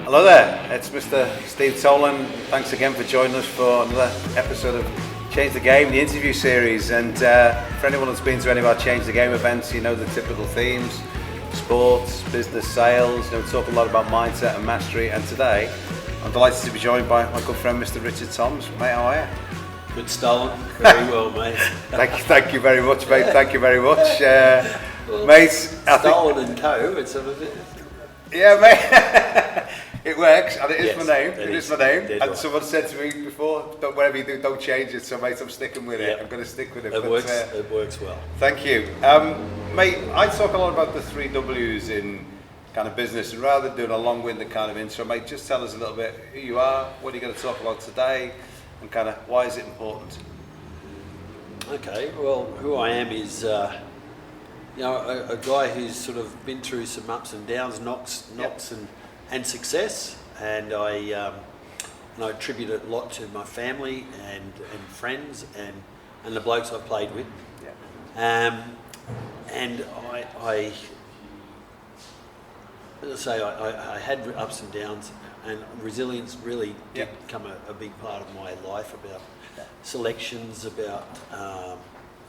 Hello there, it's Mr. Steve Tolan. Thanks again for joining us for another episode of Change the Game, the interview series. And for anyone that's been to any of our Change the Game events, you know the typical themes: sports, business, sales. We talk a lot about mindset and mastery. And today, I'm delighted to be joined by my good friend, Mr. Richard Toms. Mate, how are you? Good stolen, very well, mate. Thank you very much, mate. Thank you very much, mate. Stolen and co. It's a bit. Yeah, mate. It works, and it is my name. It is my name. And right. someone said to me before, whatever you do, don't change it. So, mate, I'm sticking with it. I'm going to stick with it. It works well. Thank you. Mate, I talk a lot about the 3 W's in kind of business, and rather than doing a long-winded kind of intro, mate, just tell us a little bit who you are, what are you going to talk about today, and kind of why is it important? Okay, well, who I am is, a guy who's sort of been through some ups and downs, knocks and success, and I attribute it a lot to my family and friends and the blokes I've played with. Yeah. And I had ups and downs, and resilience really did become a big part of my life, about selections, about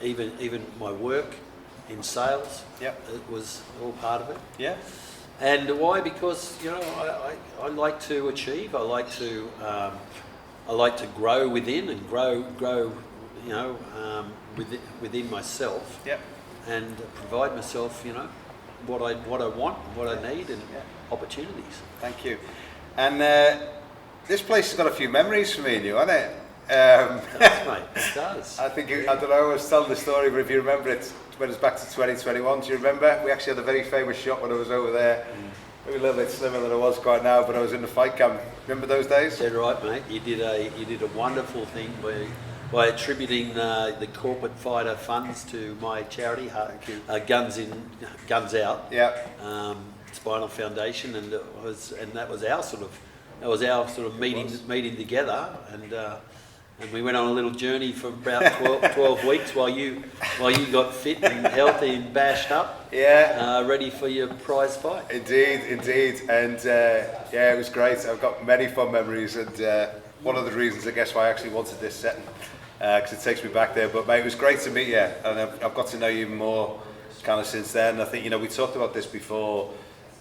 even my work in sales. It was all part of it. Yeah. And why? Because I like to achieve. I like to grow within and grow within myself. Yep. And provide myself what I want, what I need, and opportunities. Thank you. And this place has got a few memories for me and you, hasn't it? It does, mate. It does. I don't know, I was telling the story, but if you remember, it went us back to 2021. Do you remember? We actually had a very famous shot when I was over there. Maybe a little bit slimmer than I was quite now, but I was in the fight camp. Remember those days? Dead right, mate. You did a wonderful thing by attributing the corporate fighter funds to my charity, Guns Out. Yeah. Spinal Foundation, and that was our sort of meeting together, and we went on a little journey for about 12 weeks while you got fit and healthy and bashed up. Yeah. Ready for your prize fight. Indeed. And it was great. I've got many fond memories, and one of the reasons, I guess, why I actually wanted this setting, because it takes me back there. But mate, it was great to meet you, and I've got to know you more kind of since then. I think, we talked about this before.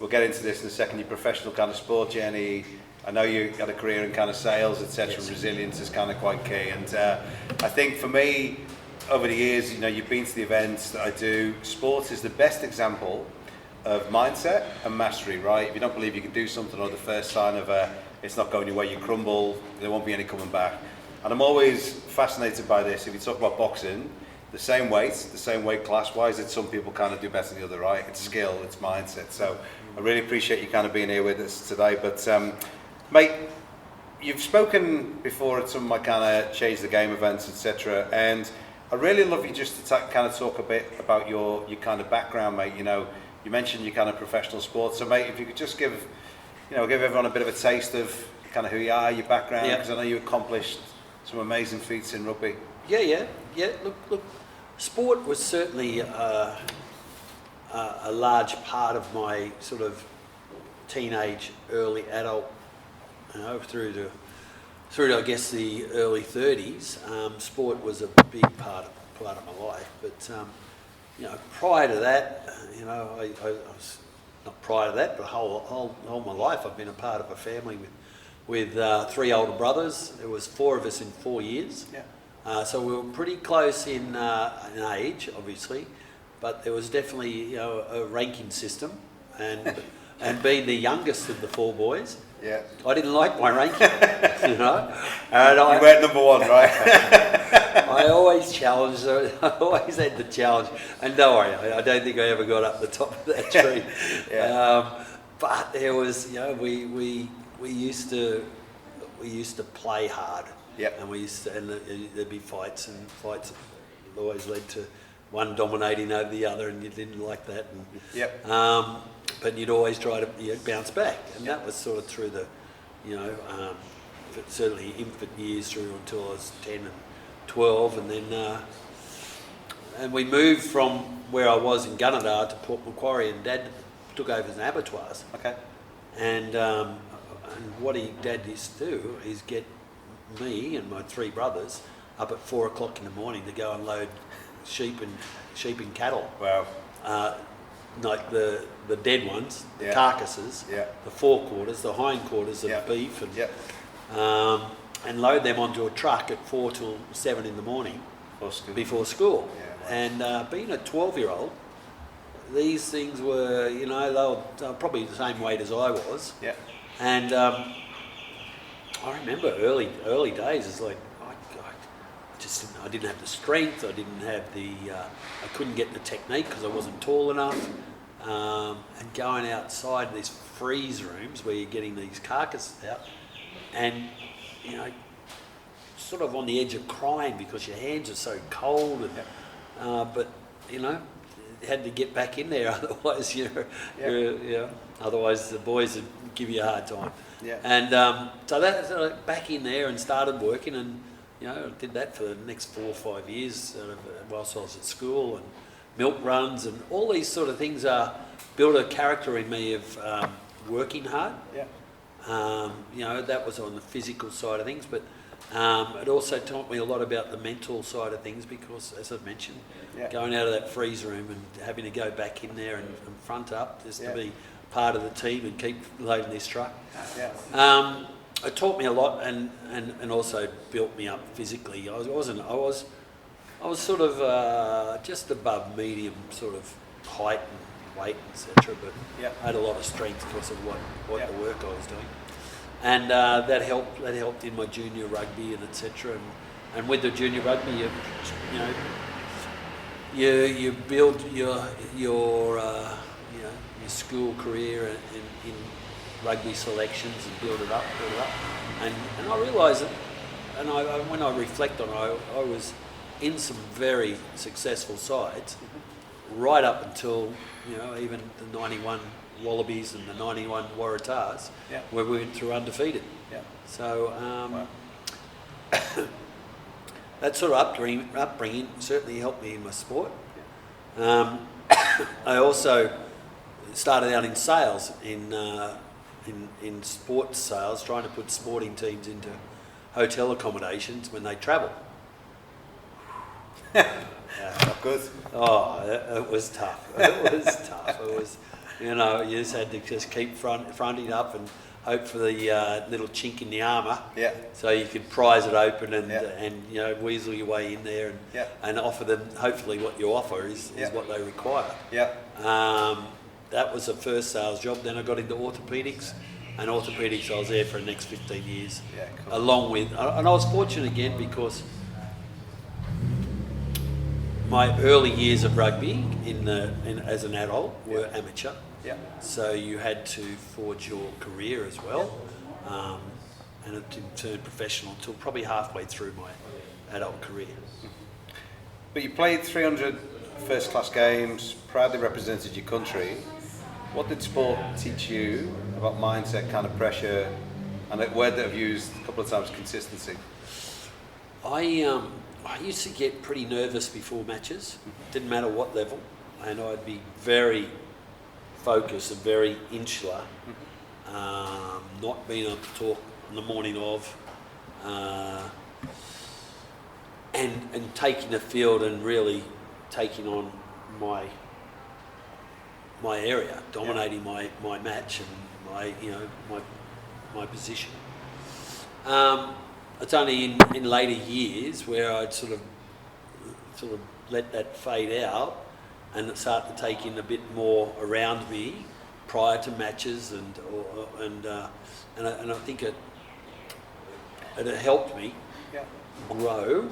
We'll get into this in a second. Your professional kind of sport journey. I know you had a career in kind of sales, etc. Yes. Resilience is kind of quite key. And I think for me, over the years, you've been to the events that I do. Sport is the best example of mindset and mastery, right? If you don't believe you can do something, or the first sign of it's not going your way, you crumble, there won't be any coming back. And I'm always fascinated by this. If you talk about boxing, the same weight, the same weight class, why is it some people kind of do better than the other, right? It's skill, it's mindset. So I really appreciate you kind of being here with us today. But mate, you've spoken before at some of my kind of Change the Game events, etc. And I really love you just to kind of talk a bit about your kind of background, mate. You mentioned your kind of professional sports. So mate, if you could just give everyone a bit of a taste of kind of who you are, your background, because I know you accomplished some amazing feats in rugby. Yeah. Look. Sport was certainly a large part of my sort of teenage, early adult, through to I guess the early 30s. Sport was a big part of my life. But prior to that, I was not prior to that, but whole my life I've been a part of a family with 3 older brothers. There was 4 of us in 4 years. Yeah. So we were pretty close in age, obviously, but there was definitely a ranking system, and being the youngest of the 4 boys, I didn't like my ranking, And you went number 1, right? I always challenged. I always had the challenge, and don't worry, I don't think I ever got up the top of that tree. But there was, we used to play hard. And there'd be fights, and fights always led to one dominating over the other, and you didn't like that. But you'd always try to bounce back, and that was sort of through the, certainly infant years through until I was 10 and 12, and then and we moved from where I was in Gunnedah to Port Macquarie, and Dad took over as an abattoirs. Okay. And and what Dad used to do is get me and my 3 brothers up at 4 o'clock in the morning to go and load sheep and cattle. Wow. Like the dead ones, the Yeah. carcasses, Yeah. the forequarters, the hindquarters of Yeah. beef, Yeah. and load them onto a truck at 4 till 7 in the morning before school. Yeah, wow. And being a 12-year-old, these things were, they were probably the same weight as I was. Yeah. And I remember early days, it's like, I didn't have the strength, I didn't have I couldn't get the technique because I wasn't tall enough. And going outside these freeze rooms where you're getting these carcasses out, and sort of on the edge of crying because your hands are so cold, and but you had to get back in there, otherwise otherwise the boys would give you a hard time. Yeah. And so back in there and started working, and I did that for the next 4 or 5 years whilst I was at school, and milk runs and all these sort of things built a character in me of working hard. Yeah. That was on the physical side of things, but it also taught me a lot about the mental side of things because, as I've mentioned, going out of that freeze room and having to go back in there and front up just to be part of the team and keep loading this truck. Yeah. It taught me a lot and also built me up physically. I was sort of just above medium sort of height and weight, etc. But I had a lot of strength because of what the work I was doing, and that helped in my junior rugby and etc. And with the junior rugby, you build your school career in rugby selections and build it up, and I realise that, and when I reflect on it, I was in some very successful sides, right up until even the '91 Wallabies and the '91 Waratahs, where we went through undefeated. Yeah. So that sort of upbringing certainly helped me in my sport. I also started out in sales in sports sales, trying to put sporting teams into hotel accommodations when they travel. Not good. Oh, it was tough. It was tough. It was, you just had to just keep fronting up and hope for the little chink in the armour. Yeah. So you could prise it open and weasel your way in there and offer them. Hopefully, what you offer is what they require. Yeah. That was the first sales job. Then I got into orthopaedics, and orthopaedics I was there for the next 15 years. Yeah, cool. Along with, and I was fortunate again because my early years of rugby as an adult were amateur. Yeah. So you had to forge your career as well, and it didn't turn professional until probably halfway through my adult career. But you played 300 first-class games, proudly represented your country. What did sport teach you about mindset, kind of pressure, and a word that I've used a couple of times, consistency? I used to get pretty nervous before matches. Didn't matter what level, and I'd be very focused and very insular, not being able to talk on the morning of, and taking the field and really taking on my area, dominating my match and my position. It's only in later years where I'd sort of let that fade out and start to take in a bit more around me prior to matches, and I think it helped me grow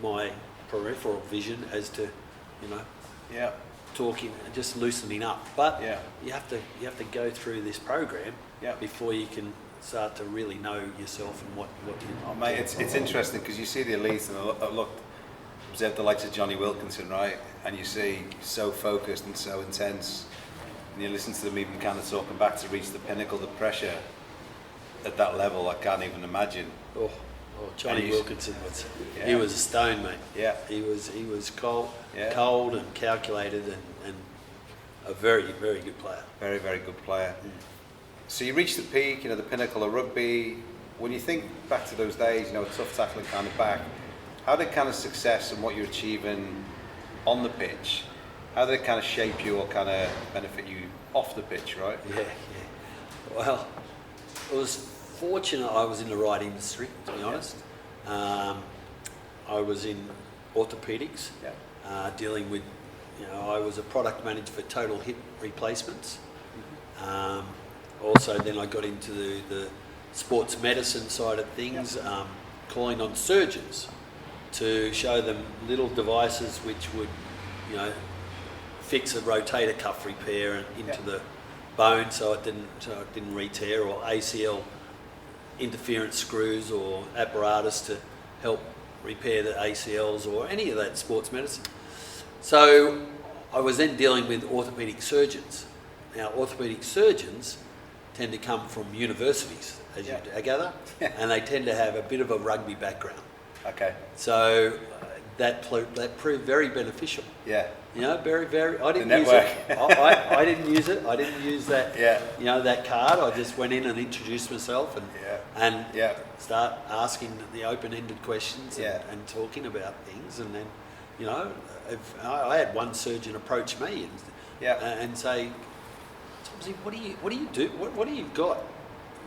my peripheral vision as to talking, just loosening up. But you have to go through this program before you can start to really know yourself and what you. Oh mate, it's interesting because you see the elites, and I observe the likes of Johnny Wilkinson, right? And you see so focused and so intense, and you listen to them even kind of talking back to reach the pinnacle, the pressure at that level, I can't even imagine. Oh, Johnny Wilkinson was he was a stone, mate. Yeah. He was cold and calculated and a very, very good player. Very, very good player. So you reached the peak, the pinnacle of rugby. When you think back to those days, tough tackling kind of back, how did kind of success and what you're achieving on the pitch, how did it kind of shape you or kind of benefit you off the pitch, right? Yeah. Well, it was fortunate I was in the right industry, to be honest. I was in orthopedics, dealing with, I was a product manager for total hip replacements. Also, then I got into the sports medicine side of things, calling on surgeons to show them little devices which would, fix a rotator cuff repair into the bone so it didn't re-tear, or ACL interference screws or apparatus to help repair the ACLs or any of that sports medicine. So I was then dealing with orthopedic surgeons. Now, orthopedic surgeons tend to come from universities, as you gather, and they tend to have a bit of a rugby background. Okay. So that proved very beneficial. Yeah. Very, very. I didn't use network. it. I didn't use it. I didn't use that. Yeah. That card. I just went in and introduced myself and start asking the open-ended questions and talking about things. And then, if I had one surgeon approach me and say, "Tombsy, what do you do? What do you got?"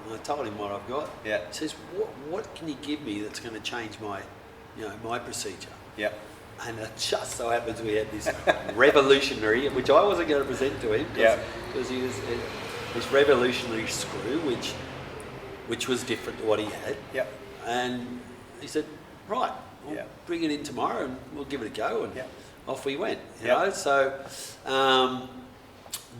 And I told him what I've got. Yeah. He says, "What can you give me that's going to change my, my procedure?" Yeah. And it just so happens we had this revolutionary, which I wasn't going to present to him, because he was this revolutionary screw, which was different to what he had. Yeah. And he said, "Right, we'll bring it in tomorrow and we'll give it a go." And off we went. You know, so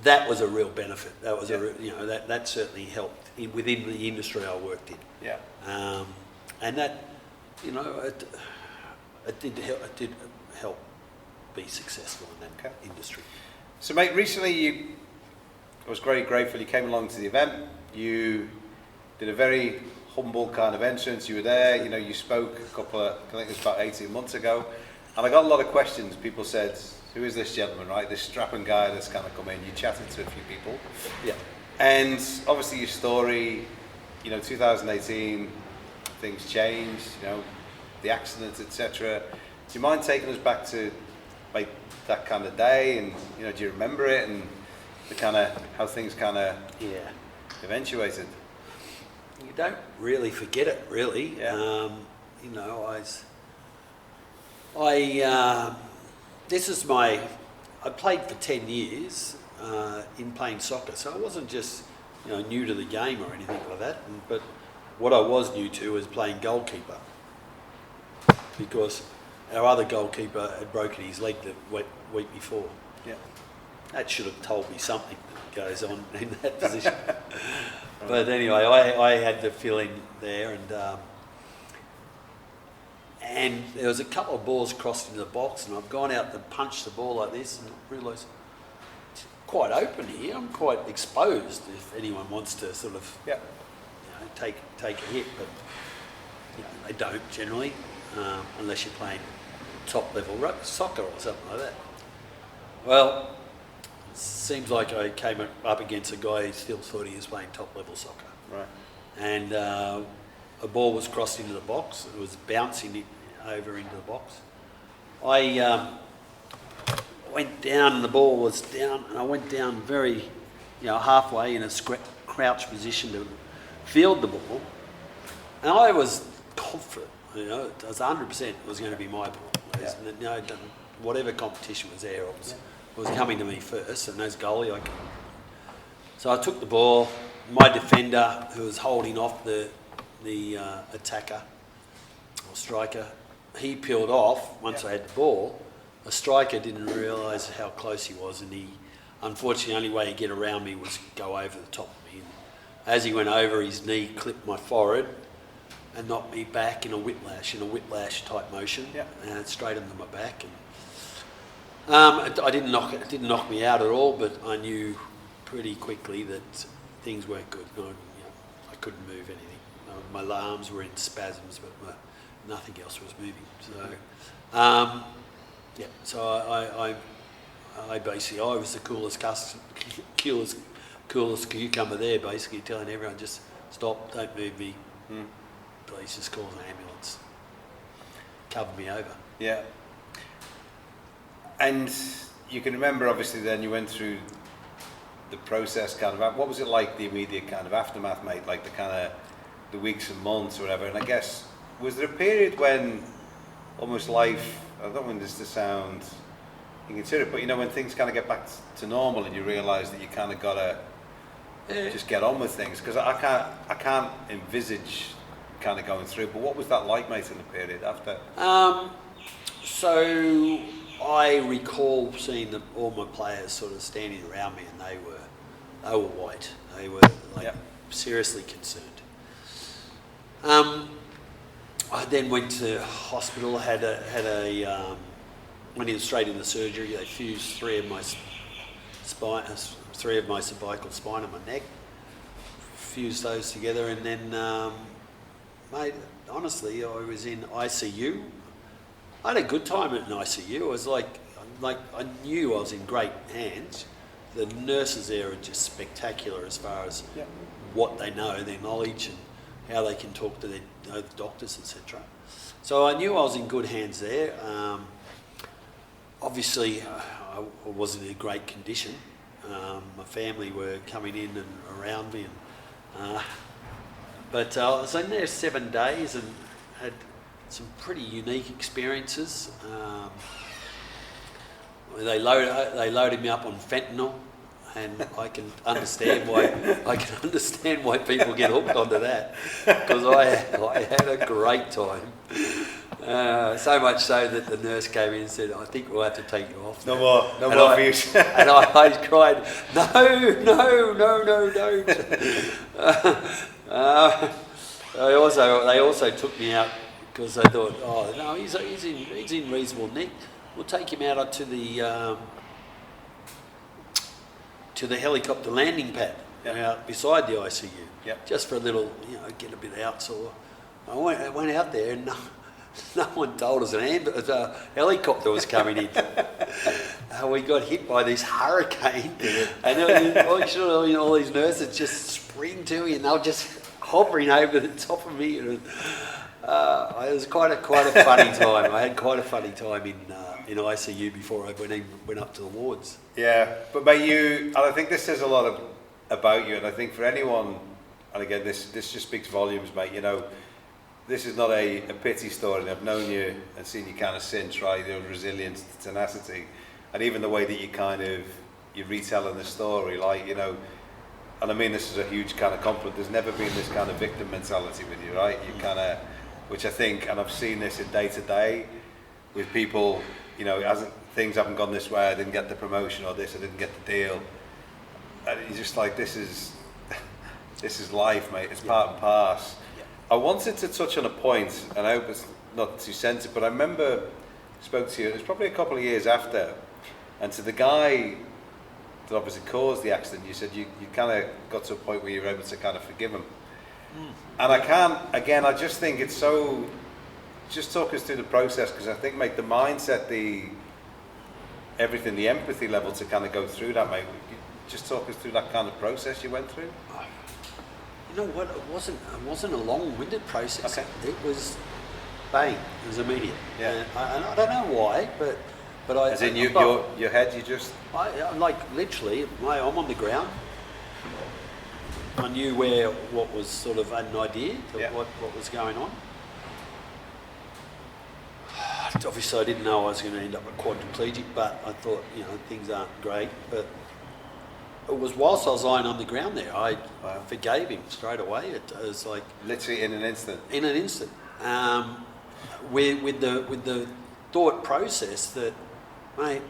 that was a real benefit. That was that certainly helped within the industry I worked in. Yeah. And that, it did help be successful in that industry. So, mate, recently I was very grateful you came along to the event. You did a very humble kind of entrance. You were there, you spoke I think it was about 18 months ago. And I got a lot of questions. People said, "Who is this gentleman, right? This strapping guy that's kind of come in." You chatted to a few people. Yeah. And obviously your story, 2018, things changed, the accidents, etc. Do you mind taking us back to like that kind of day, and do you remember it, and the kind of how things kind of eventuated? You don't really forget it, really. Yeah. I played for 10 years in playing soccer, so I wasn't just new to the game or anything like that. But what I was new to was playing goalkeeper, because our other goalkeeper had broken his leg the week before. Yeah. That should have told me something that goes on in that position. But anyway, I had the feeling there, and there was a couple of balls crossed into the box, and I've gone out to punch the ball like this and realised it's quite open here. I'm quite exposed if anyone wants to sort of take a hit, but they don't generally, unless you're playing top level soccer or something like that. Well, it seems like I came up against a guy who still thought he was playing top level soccer. Right. And a ball was crossed into the box. It was bouncing over into the box. I went down, and the ball was down, and I went down very, halfway in a crouch position to field the ball. And I was confident, I was 100% it was going to be my ball. Whatever competition was there, it was coming to me first, and as goalie, so I took the ball. My defender, who was holding off the attacker or striker, he peeled off once I had the ball. The striker didn't realise how close he was, and unfortunately, the only way he'd get around me was go over the top of me. And as he went over, his knee clipped my forehead and knocked me back in a whiplash type motion, and straight into my back. And it didn't knock me out at all, but I knew pretty quickly that things weren't good. I couldn't move anything. My arms were in spasms, but nothing else was moving. So, so I basically, I was the coolest coolest cucumber there, basically telling everyone, just stop, don't move me, please just call an ambulance. Cover me over. Yeah. And you can remember, obviously, then you went through the process kind of, what was it like, the immediate kind of aftermath, mate, like the kind of, the weeks and months or whatever, and I guess, was there a period when almost life, I don't want this to sound inconsiderate, but you know, when things kind of get back to normal and you realise that you kind of got to just get on with things, because I can't envisage kind of going through, but what was that like, mate, in the period after? So I recall seeing all my players sort of standing around me, and they were white. They were like seriously concerned. I then went to hospital. Went in straight into surgery. They fused three of my cervical spine and my neck. Fused those together, and then, mate, honestly, I was in ICU. I had a good time in ICU. I was like I knew I was in great hands. The nurses there are just spectacular as far as what they know, their knowledge, and how they can talk to the doctors, etc. So I knew I was in good hands there. Obviously, I wasn't in a great condition. My family were coming in and around me, but I was in there 7 days and had some pretty unique experiences. They loaded me up on fentanyl, and I can understand why people get hooked onto that, because I had a great time. So much so that the nurse came in and said, "I think we'll have to take you off." No more for you. And I cried, no, don't. They also took me out because they thought, oh no, he's in reasonable nick. We'll take him out to the helicopter landing pad out beside the ICU, just for a little, get a bit outsore. I went out there and no one told us a helicopter was coming in. We got hit by this hurricane, and all these nurses just spring to me, and they were just hovering over the top of me. And, it was quite a funny time. I had quite a funny time in ICU before I went up to the wards. Yeah, but mate, and I think this says a lot about you, and I think for anyone, and again, this just speaks volumes, mate. This is not a pity story, and I've known you and seen you kind of since, right? Your resilience, tenacity, and even the way that you're retelling the story, and I mean this is a huge kind of compliment. There's never been this kind of victim mentality with you, right? You kind of, which I think, and I've seen this in day to day with people, things haven't gone this way, I didn't get the promotion, or this, I didn't get the deal. And you're just like, this is life, mate. It's part and parcel. I wanted to touch on a point, and I hope it's not too sensitive, but I remember I spoke to you, it was probably a couple of years after, and to the guy that obviously caused the accident, you said you kind of got to a point where you were able to kind of forgive him. And I just think it's so, just talk us through the process, because I think, mate, the mindset, everything, the empathy level to kind of go through that, mate, just talk us through that kind of process you went through. You know what? It wasn't a long-winded process. Okay. It was bang. It was immediate. Yeah. And I don't know why, but I. As in your head, you just. I'm like literally, I'm on the ground. I knew what was sort of an idea of what was going on. Obviously, I didn't know I was going to end up a quadriplegic, but I thought, things aren't great, but. It was whilst I was lying on the ground there, I forgave him straight away. It was like literally in an instant. In an instant, with the thought process that, mate,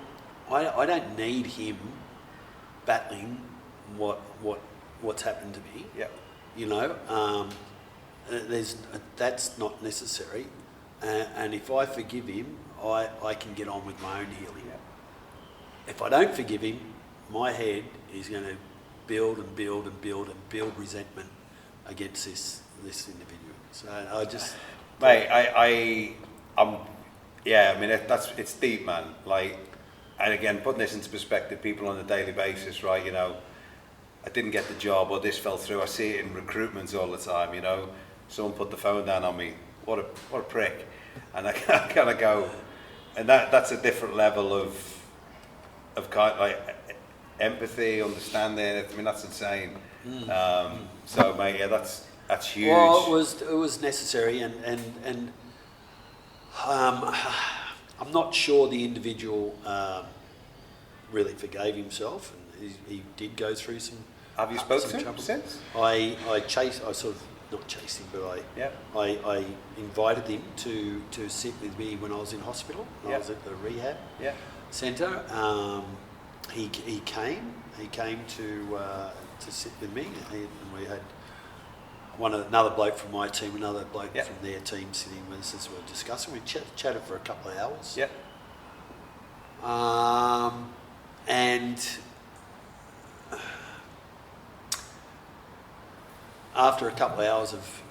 I don't need him battling what's happened to me. Yeah. That's not necessary, and if I forgive him, I can get on with my own healing. Yeah. If I don't forgive him, my head is going to build and build and build and build resentment against this individual. So I just, mate, it's deep, man. Like, and again, putting this into perspective, people on a daily basis, right? I didn't get the job or this fell through. I see it in recruitments all the time, you know. Someone put the phone down on me. What a prick. And I kind of go, and that's a different level of kind of like empathy, understanding. I mean, that's insane. So, mate, yeah, that's huge. Well, it was necessary, and I'm not sure the individual really forgave himself, and he did go through some. Have you spoken to him trouble. since? I sort of not chased him, but I invited him to sit with me when I was in hospital. I was at the rehab centre. He came to sit with me, and we had another bloke from my team, another bloke from their team sitting with us as we were discussing. We chatted for a couple of hours. Yeah. And after a couple of hours of,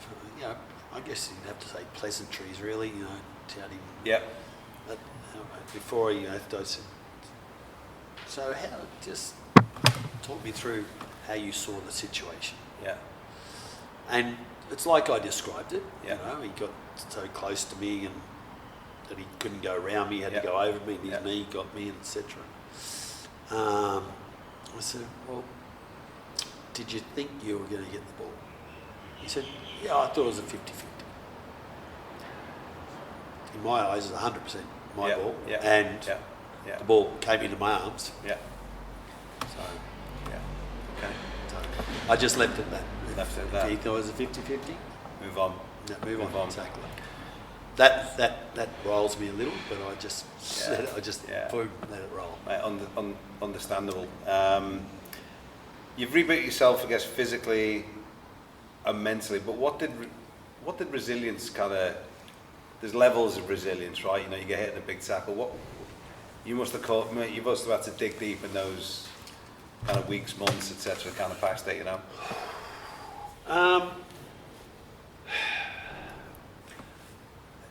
I guess you'd have to say pleasantries, really, telling him. Yeah. Before I said, so just talk me through how you saw the situation. Yeah. And it's like I described it. Yeah. He got so close to me and that he couldn't go around me, he had to go over me, and his knee got me, etc. I said, well, did you think you were going to get the ball? He said, yeah, I thought it was a 50-50. In my eyes, it's 100% my ball, and the ball came into my arms. Yeah. So, Okay. so I just left it at that. Left it at that. He thought it was a 50-50. Move on. No, move on. Exactly. That rolls me a little, but I just boom, let it roll. Mate, understandable. You've rebuilt yourself, I guess, physically and mentally. But what did resilience kind of? There's levels of resilience, right? You get hit in a big tackle. What you must have you must have had to dig deep in those kind of weeks, months, etc. Kind of past it,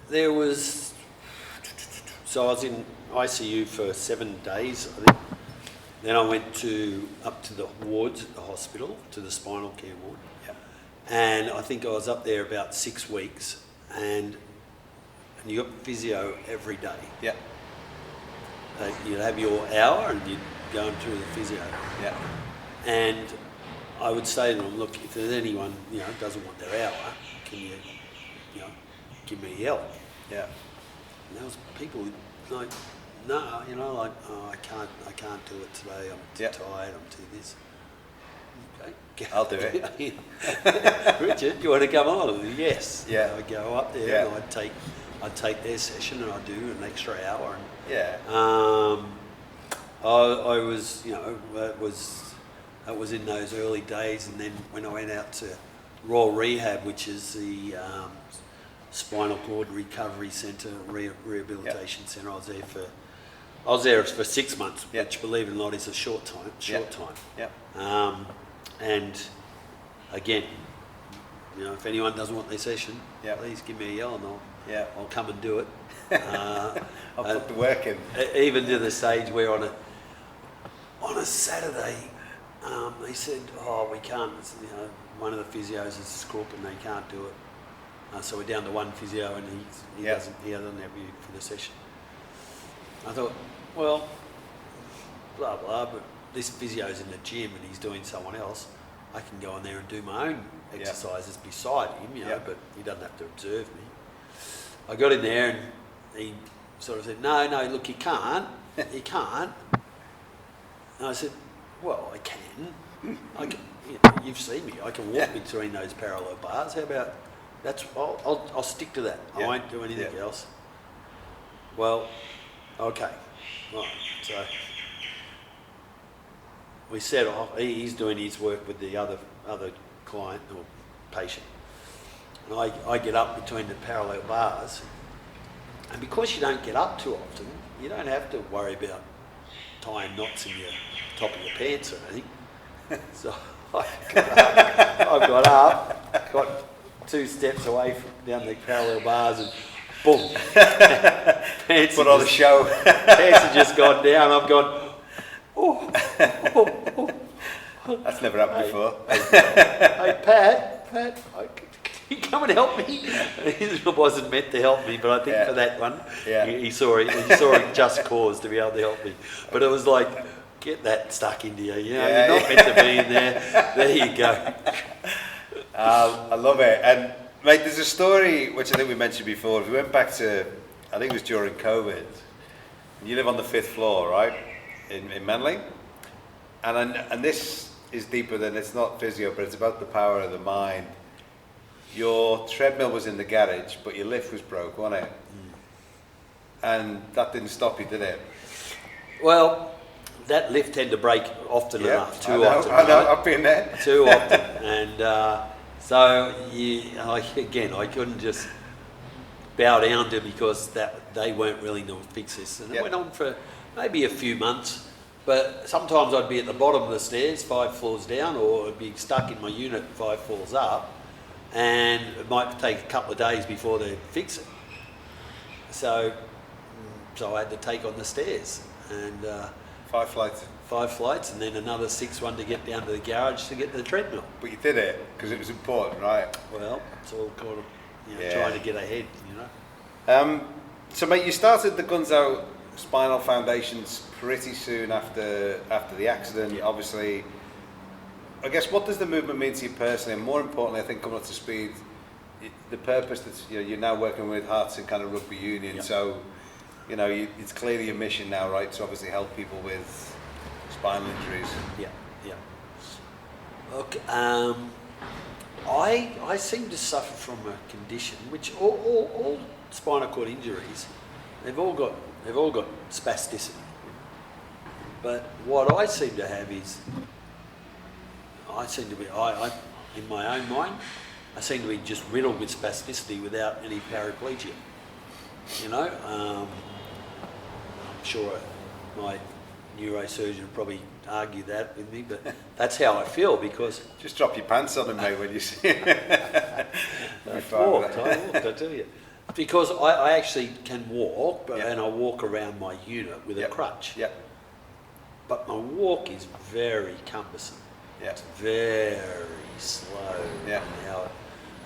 There was. So I was in ICU for 7 days, I think. Then I went up to the wards at the hospital, to the spinal care ward. Yeah. And I think I was up there about 6 weeks, and you got physio every day. Yeah. You'd have your hour and you'd go through the physio. Yeah. And I would say to them, look, if there's anyone, doesn't want their hour, can you, give me a yell? Yeah. And there was people like, no, oh, I can't do it today. I'm too tired. I'm too this. Okay. I'll do it. Richard, you want to come on? Yes. Yeah. I'd go up there and I'd take their session and I'd do an extra hour. And, I was, that was in those early days, and then when I went out to Royal Rehab, which is the spinal cord recovery centre, rehabilitation centre, I was there for 6 months, which, believe it or not, is a short time. Yeah. And again, if anyone doesn't want their session, please give me a yell and I'll come and do it. I'll put the work in. Even to the stage where on a Saturday, they said, "Oh, we can't." One of the physios is a crook and they can't do it. So we're down to one physio and he doesn't have you for the session. I thought, well, blah blah, but this physio's in the gym and he's doing someone else. I can go in there and do my own exercises beside him, but he doesn't have to observe me. I got in there and he sort of said, no, look, you can't. And I said, well, I can. You've seen me. I can walk between those parallel bars. How about I'll stick to that. I won't do anything else. Well, okay. Right. So we set off. He's doing his work with the other client or patient. And I get up between the parallel bars, and because you don't get up too often, you don't have to worry about tying knots in your top of your pants or anything. So I got up, got 2 steps away from down the parallel bars, and boom, pants put on a show. Pants have just gone down. I've gone, oh. That's never happened before. Hey, Pat, can you come and help me? He wasn't meant to help me, but I think for that one, he saw it just cause to be able to help me. But it was like, get that stuck into you. You know, you're not meant to be in there. There you go. I love it. And mate, there's a story which I think we mentioned before. If we went back to, I think it was during COVID. You live on the 5th floor, right, in Manly, and this is deeper than, it's not physio, but it's about the power of the mind. Your treadmill was in the garage, but your lift was broke, wasn't it? And that didn't stop you, did it? Well, that lift tended to break often enough, too often. I know, I've been there. Too often, and so I couldn't just bow down to, because that they weren't really going to fix this, and it went on for maybe a few months. But sometimes I'd be at the bottom of the stairs, 5 floors down, or I'd be stuck in my unit 5 floors up, and it might take a couple of days before they'd fix it. So I had to take on the stairs, and 5 flights. 5 flights, and then another 6 to get down to the garage to get to the treadmill. But you did it because it was important, right? Well, it's all kind of trying to get ahead, So mate, you started the Guns Out Spinal Foundations pretty soon after the accident. Obviously, I guess, what does the movement mean to you personally, and more importantly, I think, coming up to speed, the purpose that you're now working with Hearts and kind of Rugby Union. So it's clearly your mission now, right, to obviously help people with spinal injuries. Look, I seem to suffer from a condition which all spinal cord injuries, they've all got spasticity. But what I seem to have is, I in my own mind, I seem to be just riddled with spasticity without any paraplegia. I'm sure my neurosurgeon would probably argue that with me, but that's how I feel, because... Just drop your pants on him, mate, when you see him. I walked, I tell you. Because I actually can walk, and I walk around my unit with a crutch. Yep. But my walk is very cumbersome. It's very slow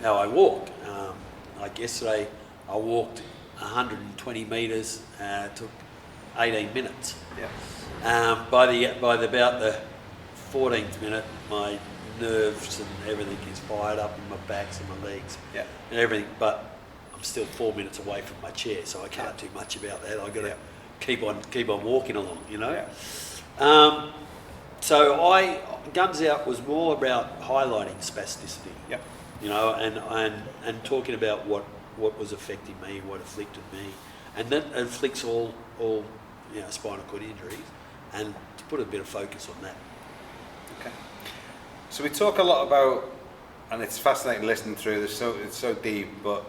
how I walk. Like yesterday, I walked 120 metres, took 18 minutes. By about the 14th minute, my nerves and everything is fired up in my backs and my legs and everything. But I'm still 4 minutes away from my chair, so I can't do much about that. I've got to keep on walking along, So Guns Out was more about highlighting spasticity, and talking about what was affecting me, what afflicted me, and that afflicts all spinal cord injuries, and to put a bit of focus on that. Okay. So we talk a lot about, and it's fascinating listening through this. It's so deep, but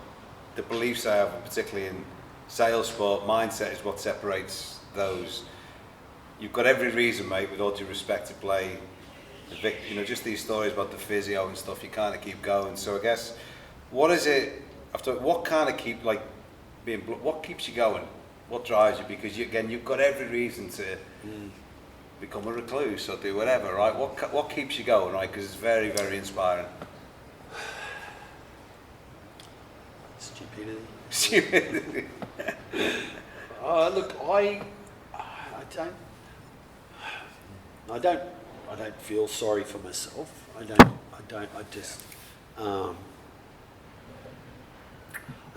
the beliefs I have, particularly in sales sport, mindset is what separates those. You've got every reason, mate, with all due respect, to play the just these stories about the physio and stuff. You kind of keep going. So I guess, what is it? What kind of what keeps you going? What drives you? Because you've got every reason to become a recluse or do whatever, right? What keeps you going, right? Because it's very, very inspiring. Stupidity. Look, I don't feel sorry for myself. I just I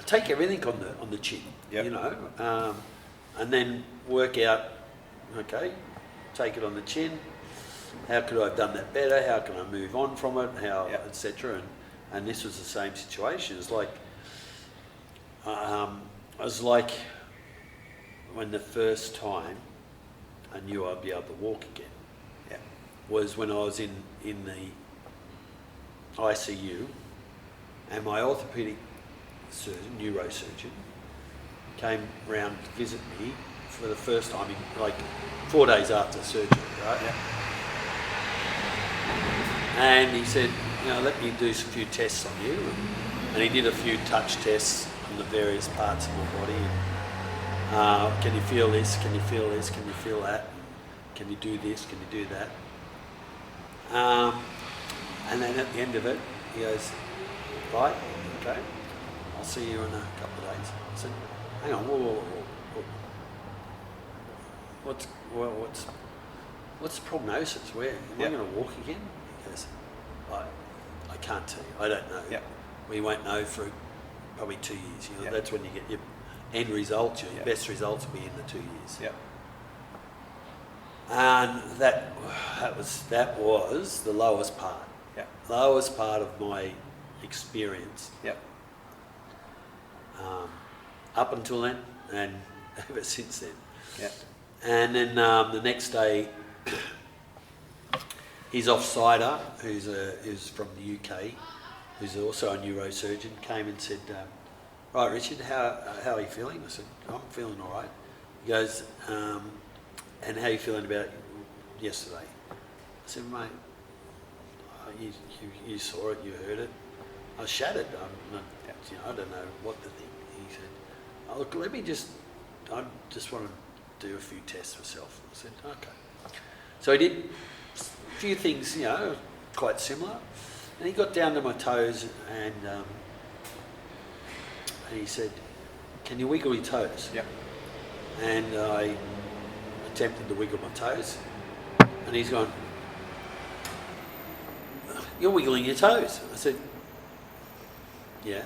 take everything on the chin, and then work out, okay, take it on the chin. How could I have done that better? How can I move on from it? Etc. And this was the same situation. It's like, I was like, when the first time I knew I'd be able to walk again, was when I was in the ICU, and my orthopaedic surgeon, neurosurgeon, came round to visit me for the first time in like 4 days after surgery, right? And he said, let me do a few tests on you, and he did a few touch tests on the various parts of my body. Can you feel this? Can you feel this? Can you feel that? Can you do this? Can you do that? And then at the end of it, he goes, right, okay, I'll see you in a couple of days. I said, hang on, what's the prognosis? Where am I going to walk again? He goes, I can't tell you. I don't know. Yep. We won't know for probably 2 years. You know, Yep. that's when you get your end results. Your best results will be in the 2 years. Yep. And that was the lowest part. Yep. Lowest part of my experience. Yep. Up until then, and ever since then. Yep. And then the next day, his offsider, who's from the UK, who's also a neurosurgeon, came and said, right, Richard, how are you feeling? I said, I'm feeling all right. He goes, and how are you feeling about yesterday? I said, mate, you saw it, you heard it. I was shattered. I don't know what to think. He said, oh, look, I just want to do a few tests myself. I said, okay. So he did a few things, quite similar. And he got down to my toes and he said, can you wiggle your toes? Yep. And I attempted to wiggle my toes. And he's gone, you're wiggling your toes. I said, yeah.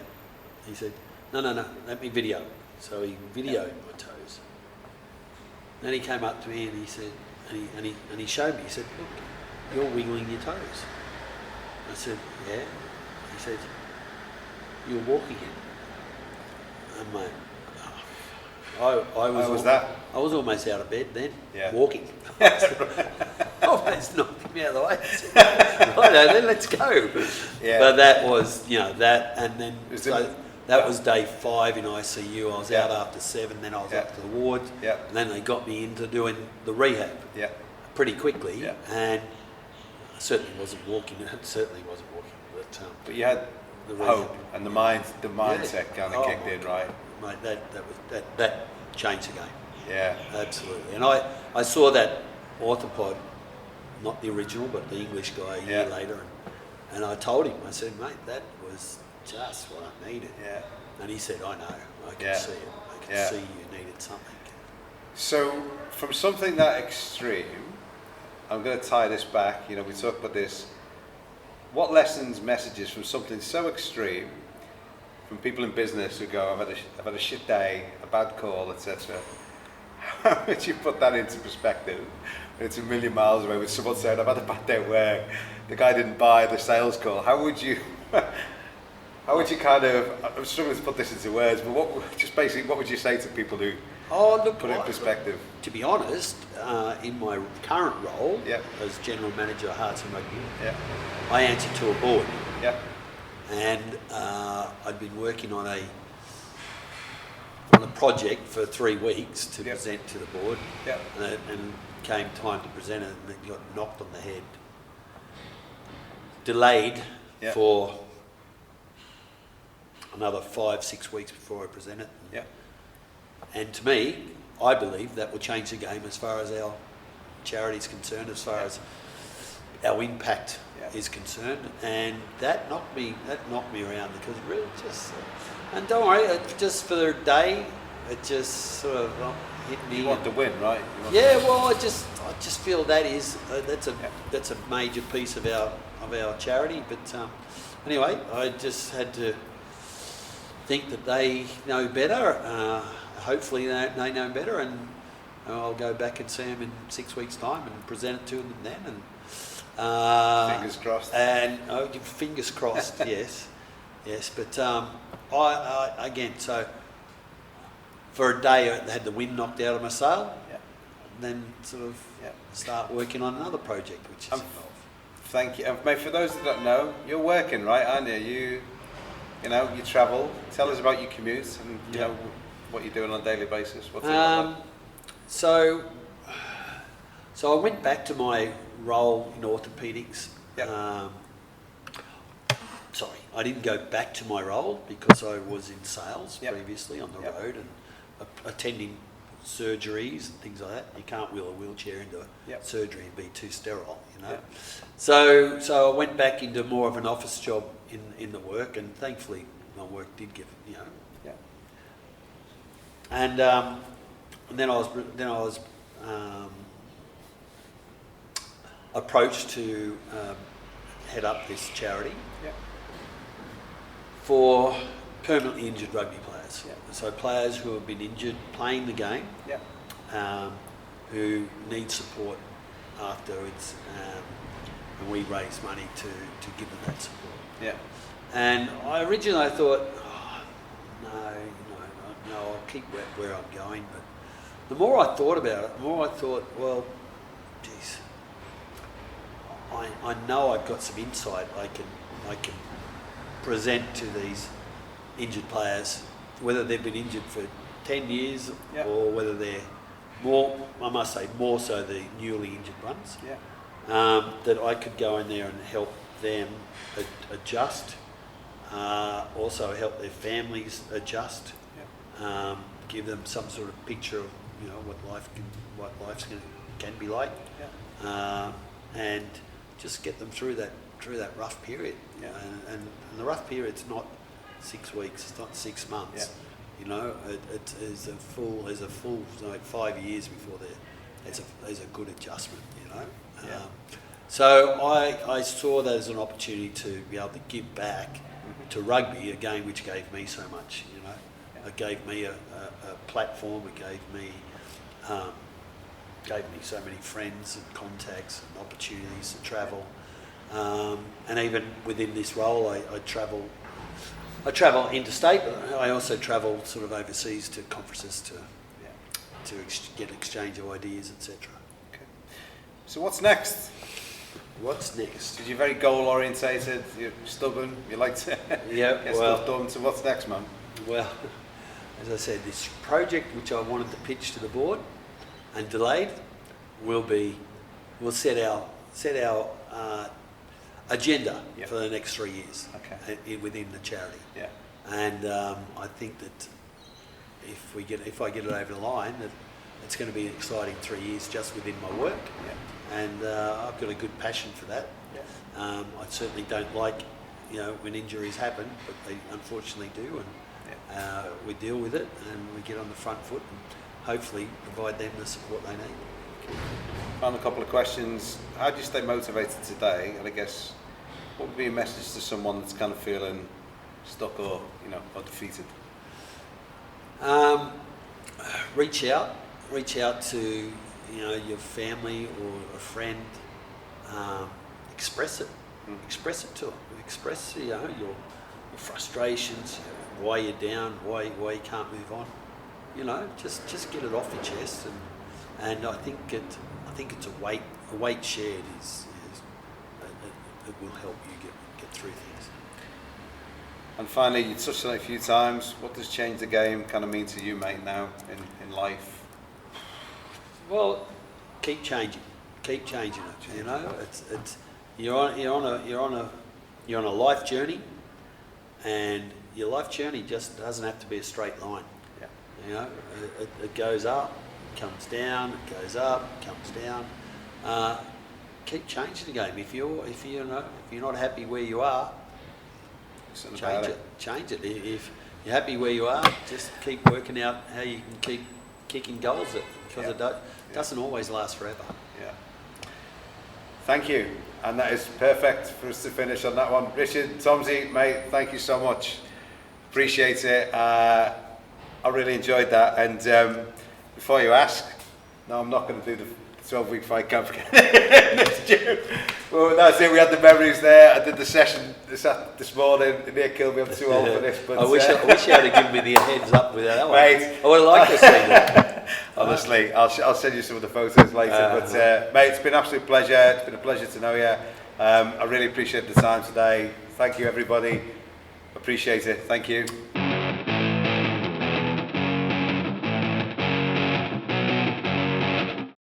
He said, no, let me video. So he videoed my toes. Then he came up to me and he said, and he showed me, he said, look, you're wiggling your toes. I said, yeah. He said, you're walking it. And mate, I was almost out of bed then, walking. Almost knocked me out of the way. Right, then let's go. Yeah. But that was, that, and then that was day 5 in ICU. I was out after 7, then I was up to the ward. Yeah. And then they got me into doing the rehab. Yeah. Pretty quickly. Yeah. And I certainly wasn't walking. But you had the hope and the mindset kind of kicked in, right? Mate, that changed the game. Yeah. Absolutely. And I saw that orthopod, not the original, but the English guy a year later, and I told him, I said, mate, that was just what I needed. Yeah. And he said, I know, I can see it. I can see you needed something. So from something that extreme, I'm going to tie this back. We talked about this. What lessons, messages from something so extreme, from people in business who go, I've had a shit day, a bad call, etc. How would you put that into perspective? It's a million miles away with someone saying, I've had a bad day at work, the guy didn't buy the sales call. How would you kind of, I'm struggling to put this into words, but what would you say to people who put it in perspective? To be honest, in my current role as General Manager of Hearts and Rugby Union, I answer to a board. Yeah. And I'd been working on a project for 3 weeks to present to the board, and came time to present it, and it got knocked on the head. Delayed for another 5-6 weeks before I present it. Yeah. And to me, I believe that will change the game as far as our charity is concerned, as far as our impact is concerned, and that knocked me around, because it really just, and don't worry, just for the day, it just sort of hit me. You want to win, right? Well, I just feel that's a major piece of our charity. But anyway, I just had to think that they know better. Hopefully they know better, and I'll go back and see them in 6 weeks' time and present it to them then. And fingers crossed. And fingers crossed, yes. But I again, so for a day I had the wind knocked out of my sail. Yeah. Then sort of start working on another project, which is involved. Thank you. Mate, for those that don't know, you're working, right, aren't you? You travel. Tell us about your commute and what you're doing on a daily basis. What's it like? So I went back to my role in orthopaedics. Yep. Sorry, I didn't go back to my role because I was in sales previously on the road and attending surgeries and things like that. You can't wheel a wheelchair into a Yep. surgery and be too sterile, you know. Yep. So I went back into more of an office job in the work, and thankfully my work did give, you know. Yeah. And then I was approached to head up this charity Yeah. for permanently injured rugby players. Yeah. So players who have been injured playing the game, Yeah. who need support afterwards, and we raise money to give them that support. Yeah. And I originally thought, no, I'll keep where I'm going. But the more I thought about it, the more I thought, well, geez, I know I've got some insight I can present to these injured players, whether they've been injured for 10 years Yeah. or whether they're more, I must say, more so the newly injured ones. Yeah. That I could go in there and help them adjust, also help their families adjust, Yeah. give them some sort of picture of, you know, what life's can be like, and just get them through that rough period. Yeah. And the rough period's not 6 weeks, it's not 6 months. Yeah. You know, it is a full like 5 years before there's a good adjustment. You know. Yeah. So I saw that as an opportunity to be able to give back to rugby, a game which gave me so much. You know, Yeah. it gave me a platform. It gave me so many friends and contacts and opportunities to travel. And even within this role, I travel interstate, but I also travel sort of overseas to conferences to get exchange of ideas, etc. Okay. So what's next? What's next? Because you're very goal orientated, you're stubborn, you like to Yeah, get well, stuff done. So what's next, man? well, as I said, this project which I wanted to pitch to the board and delayed we'll set our agenda Yep. for the next 3 years within the charity. Yeah. And I think that if I get it over the line, that it's going to be an exciting 3 years just within my work. Yeah. And I've got a good passion for that. Yeah. I certainly don't like, when injuries happen, but they unfortunately do, and we deal with it and we get on the front foot and hopefully provide them the support they need. Final couple of questions. How do you stay motivated today? And I guess, what would be a message to someone that's kind of feeling stuck or defeated? Reach out to your family or a friend. Express it to them. Express your frustrations, why you're down, why you can't move on. Just get it off your chest, and I think it's a weight shared is it will help you get through things. And finally, you touched on it a few times. What does change the game kind of mean to you, mate, now in life? Well, keep changing it. It's you're on a life journey, and your life journey just doesn't have to be a straight line. Yeah. It goes up, comes down, it goes up, comes down. Keep changing the game. If you're not happy where you are, change it. If you're happy where you are, just keep working out how you can keep kicking goals at, because it doesn't always last forever. Yeah. Thank you. And that is perfect for us to finish on that one. Richard, Tombsy, mate, thank you so much. Appreciate it. I really enjoyed that. And before you ask, no, I'm not going to do the 12-week fight camp again next year. Well, that's it. We had the memories there. I did the session this morning. It near killed me. I'm too old for this. But I wish you had given me the heads up with that one. Mate. I would like to see that. Honestly, I'll send you some of the photos later. But mate, it's been an absolute pleasure. It's been a pleasure to know you. I really appreciate the time today. Thank you, everybody. Appreciate it. Thank you.